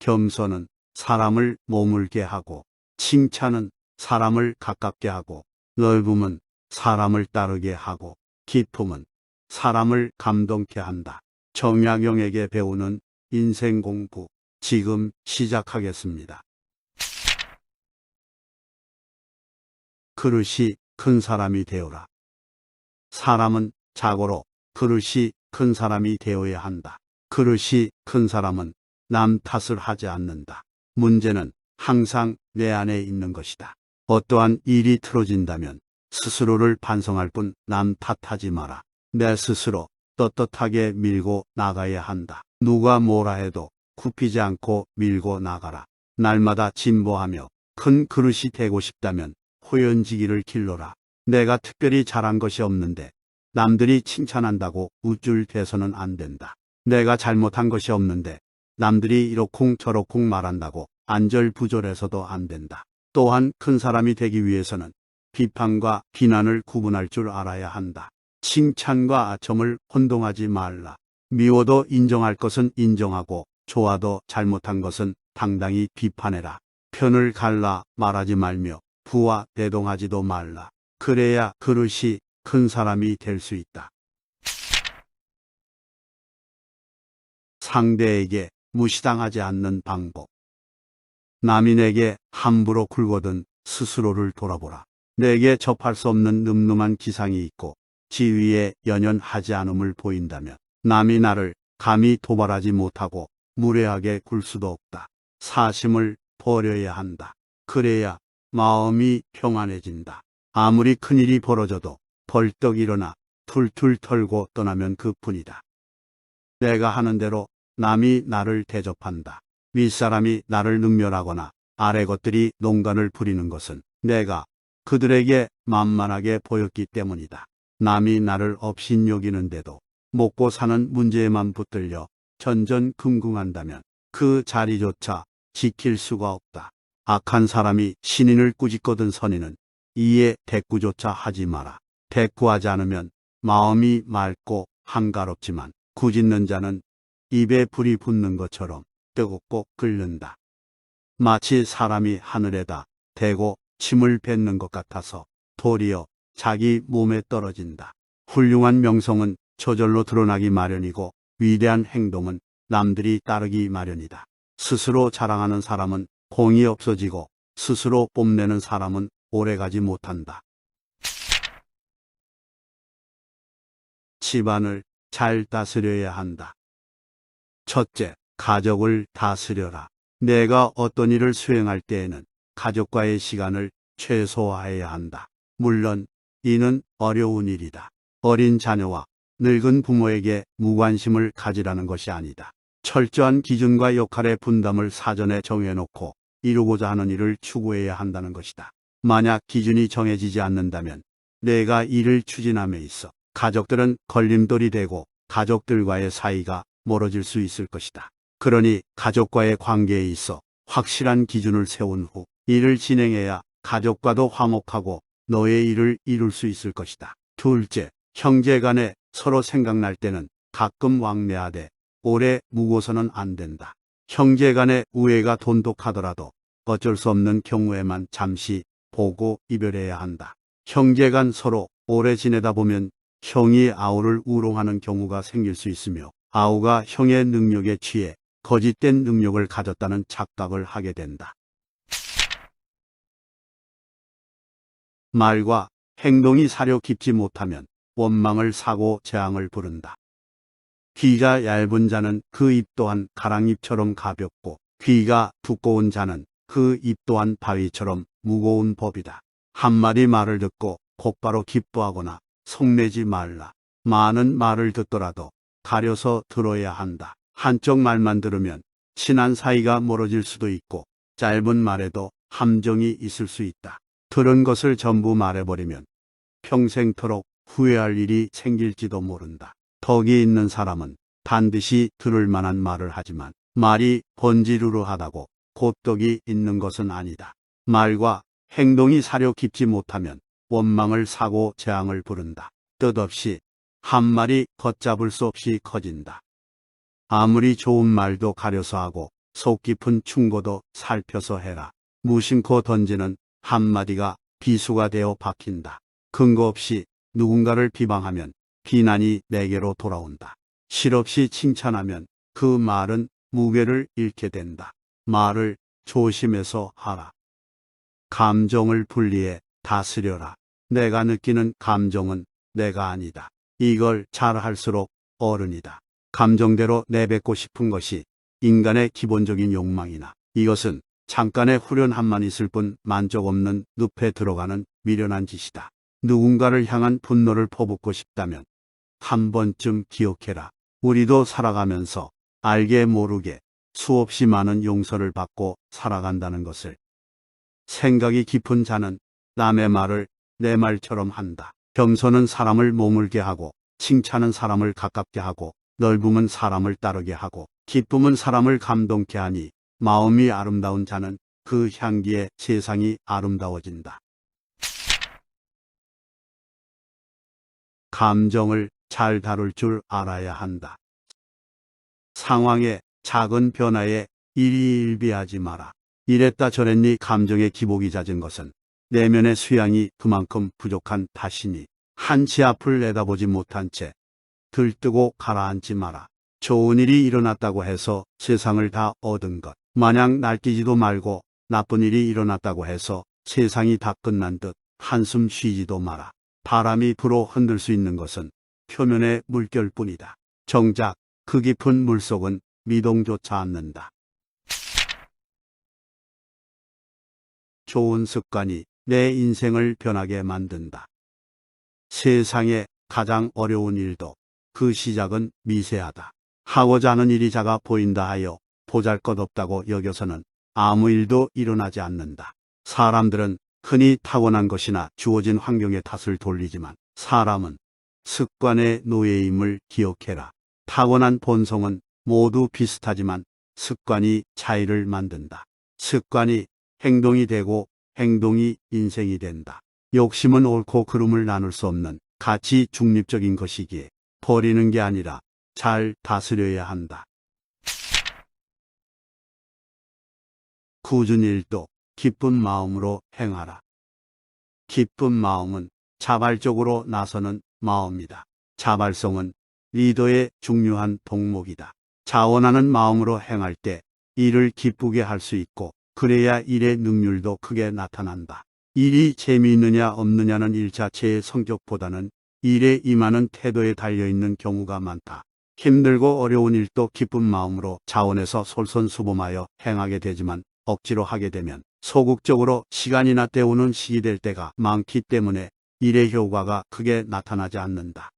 겸손은 사람을 머물게 하고 칭찬은 사람을 가깝게 하고 넓음은 사람을 따르게 하고 기쁨은 사람을 감동케 한다. 정약용에게 배우는 인생 공부 지금 시작하겠습니다. 그릇이 큰 사람이 되어라. 사람은 자고로 그릇이 큰 사람이 되어야 한다. 그릇이 큰 사람은 남 탓을 하지 않는다. 문제는 항상 내 안에 있는 것이다. 어떠한 일이 틀어진다면 스스로를 반성할 뿐 남 탓하지 마라. 내 스스로 떳떳하게 밀고 나가야 한다. 누가 뭐라 해도 굽히지 않고 밀고 나가라. 날마다 진보하며 큰 그릇이 되고 싶다면 호연지기를 길러라. 내가 특별히 잘한 것이 없는데 남들이 칭찬한다고 우쭐대서는 안 된다. 내가 잘못한 것이 없는데 남들이 이러쿵저러쿵 말한다고 안절부절해서도 안 된다. 또한 큰 사람이 되기 위해서는 비판과 비난을 구분할 줄 알아야 한다. 칭찬과 아첨을 혼동하지 말라. 미워도 인정할 것은 인정하고 좋아도 잘못한 것은 당당히 비판해라. 편을 갈라 말하지 말며 부와 대동하지도 말라. 그래야 그릇이 큰 사람이 될 수 있다. 상대에게 무시당하지 않는 방법. 남인에게 함부로 굴거든 스스로를 돌아보라. 내게 접할 수 없는 늠름한 기상이 있고 지위에 연연하지 않음을 보인다면 남이 나를 감히 도발하지 못하고 무례하게 굴 수도 없다. 사심을 버려야 한다. 그래야 마음이 평안해진다. 아무리 큰일이 벌어져도 벌떡 일어나 툴툴 털고 떠나면 그뿐이다. 내가 하는 대로 남이 나를 대접한다. 윗사람이 나를 능멸하거나 아래 것들이 농간을 부리는 것은 내가 그들에게 만만하게 보였기 때문이다. 남이 나를 업신여기는데도 먹고 사는 문제에만 붙들려 전전긍긍한다면 그 자리조차 지킬 수가 없다. 악한 사람이 신인을 꾸짖거든 선인은 이에 대꾸조차 하지 마라. 대꾸하지 않으면 마음이 맑고 한가롭지만 꾸짖는 자는 입에 불이 붙는 것처럼 뜨겁고 끓는다. 마치 사람이 하늘에다 대고 침을 뱉는 것 같아서 도리어 자기 몸에 떨어진다. 훌륭한 명성은 저절로 드러나기 마련이고 위대한 행동은 남들이 따르기 마련이다. 스스로 자랑하는 사람은 공이 없어지고 스스로 뽐내는 사람은 오래가지 못한다. 집안을 잘 다스려야 한다. 첫째, 가족을 다스려라. 내가 어떤 일을 수행할 때에는 가족과의 시간을 최소화해야 한다. 물론 이는 어려운 일이다. 어린 자녀와 늙은 부모에게 무관심을 가지라는 것이 아니다. 철저한 기준과 역할의 분담을 사전에 정해놓고 이루고자 하는 일을 추구해야 한다는 것이다. 만약 기준이 정해지지 않는다면 내가 이를 추진함에 있어 가족들은 걸림돌이 되고 가족들과의 사이가 멀어질 수 있을 것이다. 그러니 가족과의 관계에 있어 확실한 기준을 세운 후 일을 진행해야 가족과도 화목하고 너의 일을 이룰 수 있을 것이다. 둘째, 형제간에 서로 생각날 때는 가끔 왕래하되 오래 묵어서는 안 된다. 형제간의 우애가 돈독하더라도 어쩔 수 없는 경우에만 잠시 보고 이별해야 한다. 형제간 서로 오래 지내다 보면 형이 아우를 우롱하는 경우가 생길 수 있으며 아우가 형의 능력에 취해 거짓된 능력을 가졌다는 착각을 하게 된다. 말과 행동이 사려 깊지 못하면 원망을 사고 재앙을 부른다. 귀가 얇은 자는 그 입 또한 가랑잎처럼 가볍고 귀가 두꺼운 자는 그 입 또한 바위처럼 무거운 법이다. 한마디 말을 듣고 곧바로 기뻐하거나 속내지 말라. 많은 말을 듣더라도 가려서 들어야 한다. 한쪽 말만 들으면 친한 사이가 멀어질 수도 있고 짧은 말에도 함정이 있을 수 있다. 들은 것을 전부 말해버리면 평생토록 후회할 일이 생길지도 모른다. 덕이 있는 사람은 반드시 들을 만한 말을 하지만 말이 번지르르하다고 곧 덕이 있는 것은 아니다. 말과 행동이 사려 깊지 못하면 원망을 사고 재앙을 부른다. 뜻없이 한 말이 걷잡을 수 없이 커진다. 아무리 좋은 말도 가려서 하고 속 깊은 충고도 살펴서 해라. 무심코 던지는 한마디가 비수가 되어 박힌다. 근거 없이 누군가를 비방하면 비난이 내게로 돌아온다. 실없이 칭찬하면 그 말은 무게를 잃게 된다. 말을 조심해서 하라. 감정을 분리해 다스려라. 내가 느끼는 감정은 내가 아니다. 이걸 잘할수록 어른이다. 감정대로 내뱉고 싶은 것이 인간의 기본적인 욕망이나 이것은 잠깐의 후련함만 있을 뿐 만족 없는 늪에 들어가는 미련한 짓이다. 누군가를 향한 분노를 퍼붓고 싶다면 한 번쯤 기억해라. 우리도 살아가면서 알게 모르게 수없이 많은 용서를 받고 살아간다는 것을. 생각이 깊은 자는 남의 말을 내 말처럼 한다. 겸손은 사람을 머물게 하고, 칭찬은 사람을 가깝게 하고, 넓음은 사람을 따르게 하고, 기쁨은 사람을 감동케 하니 마음이 아름다운 자는 그 향기에 세상이 아름다워진다. 감정을 잘 다룰 줄 알아야 한다. 상황의 작은 변화에 일희일비하지 마라. 이랬다 저랬니 감정의 기복이 잦은 것은 내면의 수양이 그만큼 부족한 탓이니 한치 앞을 내다보지 못한 채 들뜨고 가라앉지 마라. 좋은 일이 일어났다고 해서 세상을 다 얻은 것 마냥 날뛰지도 말고 나쁜 일이 일어났다고 해서 세상이 다 끝난 듯 한숨 쉬지도 마라. 바람이 불어 흔들 수 있는 것은 표면의 물결뿐이다. 정작 그 깊은 물속은 미동조차 않는다. 좋은 습관이 내 인생을 변하게 만든다. 세상에 가장 어려운 일도 그 시작은 미세하다. 하고자 하는 일이 작아 보인다 하여 보잘것없다고 여겨서는 아무 일도 일어나지 않는다. 사람들은 흔히 타고난 것이나 주어진 환경의 탓을 돌리지만 사람은 습관의 노예임을 기억해라. 타고난 본성은 모두 비슷하지만 습관이 차이를 만든다. 습관이 행동이 되고 행동이 인생이 된다. 욕심은 옳고 그름을 나눌 수 없는 가치 중립적인 것이기에 버리는 게 아니라 잘 다스려야 한다. 굳은 일도 기쁜 마음으로 행하라. 기쁜 마음은 자발적으로 나서는 마음이다. 자발성은 리더의 중요한 덕목이다. 자원하는 마음으로 행할 때 일을 기쁘게 할 수 있고 그래야 일의 능률도 크게 나타난다. 일이 재미있느냐 없느냐는 일 자체의 성격보다는 일에 임하는 태도에 달려있는 경우가 많다. 힘들고 어려운 일도 기쁜 마음으로 자원해서 솔선수범하여 행하게 되지만 억지로 하게 되면 소극적으로 시간이나 때우는 시기 될 때가 많기 때문에 일의 효과가 크게 나타나지 않는다.